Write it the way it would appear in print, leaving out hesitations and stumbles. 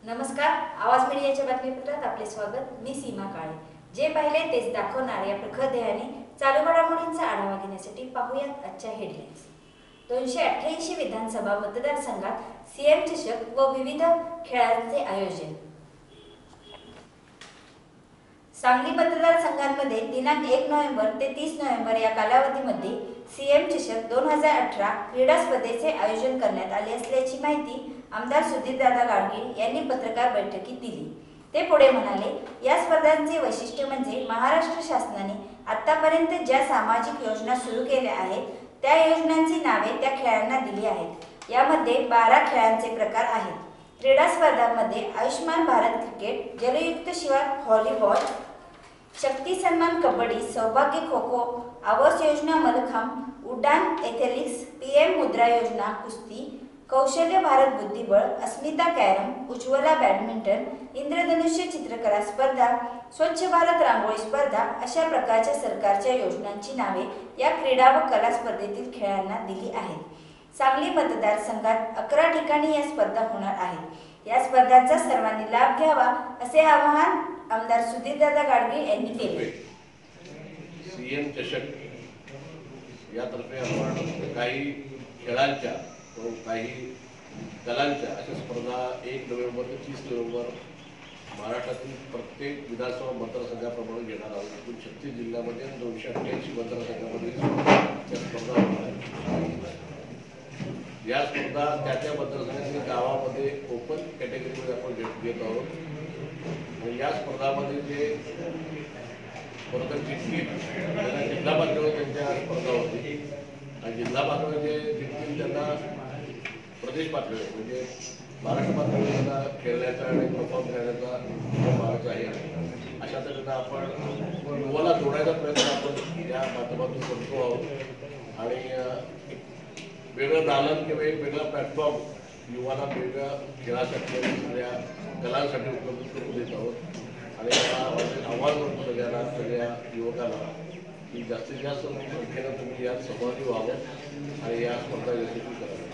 नमस्कार, आवाज मीडियाच्या बातमीपत्रात आपले स्वागत। मी सीमा काळे। जे पाहिले तेच दाखवणार या प्रखर ध्येयाने चालू घडामोडींचा आढावा घेण्यासाठी पाहूयात आजच्या हेडलाईन्स। 288 विधानसभा मतदारसंघात सीएम चषक व विविध खेळांचे आयोजन। सांगली मतदारसंघांमध्ये दिनांक 1 नोव्हेंबर ते 30 नोव्हेंबर या कालावधीमध्ये सीएम चषक 2018 क्रीडा स्पर्धेचे आयोजन करण्यात आले असल्याची माहिती आमदार सुधीरदादा गाडगीळ यांनी पत्रकार बैठकीत दिली। ते पुढे म्हणाले, या स्पर्धांचे वैशिष्ट्य म्हणजे महाराष्ट्र शासनाने आतापर्यंत ज्या सामाजिक योजना सुरू केल्या आहेत त्या योजनांची नावे त्या खेळांना दिली आहेत। यामध्ये 12 खेळांचे प्रकार आहेत। क्रीडा स्पर्धांमध्ये आयुष्मान भारत क्रिकेट, जलयुक्त शिवार व्हॉलीबॉल, शक्ती सन्मान कबड्डी, सौभाग्य खो खो, आवास योजना मलखांब, उडान एथलेटिक्स, पीएम मुद्रा योजना कुस्ती, कौशल्य भारत बुद्धिबळ, अस्मिता कॅरम, उज्ज्वला बॅडमिंटन, इंद्रधनुष्य चित्रकला स्पर्धा, स्वच्छ भारत रांगोळी स्पर्धा अशा प्रकारच्या सरकारच्या योजनांची नावे या क्रीडा व कला स्पर्धेतील खेळांना दिली आहेत। सांगली मतदारसंघात 11 ठिकाणी या स्पर्धा होणार आहेत। या स्पर्धांचा सर्वांनी लाभ घ्यावा असे आवाहन आमदार सुधीरदादा गाडगीळ यांनी केले। सीएम चषक यातर्फे आपण काही खेळांच्या व काही कलांच्या अशा स्पर्धा 1 नोव्हेंबर ते 30 नोव्हेंबर महाराष्ट्रातील प्रत्येक विधानसभा मतदारसंघाप्रमाणे घेणार आहोत। एकूण 36 जिल्ह्यामध्ये 288 मतदारसंघामध्ये त्या स्पर्धा होणार आहेत। या स्पर्धा त्या मतदारसंघातील गावामध्ये ओपन कॅटेगरीमध्ये आपण घेत आहोत। आणि या स्पर्धामध्ये जे स्पर्धक जिंकतील त्यांना जिल्हा पातळीवर त्यांच्या स्पर्धा होती आणि जिल्हा पातळीवर जे जिंकतील त्यांना प्रदेश पातळीवर म्हणजे महाराष्ट्र पातळीवर त्यांना खेळण्याचा आणि परफॉर्म करण्याचा मार्ग आहे। अशा तऱ्हेनं आपण युवाला जोडायचा प्रयत्न आपण या माध्यमातून करतो आहोत आणि वेगळं दालन किंवा एक वेगळा प्लॅटफॉर्म युवाला वेगळ्या खेळासाठी आणि सगळ्या कलांसाठी उपलब्ध करून देत आहोत। आणि आव्हान करतो सगळ्या युवकांना की जास्तीत जास्त संख्येनं तुम्ही यात सहभागी व्हावं आणि या स्पर्धा यशस्वी कराव्या।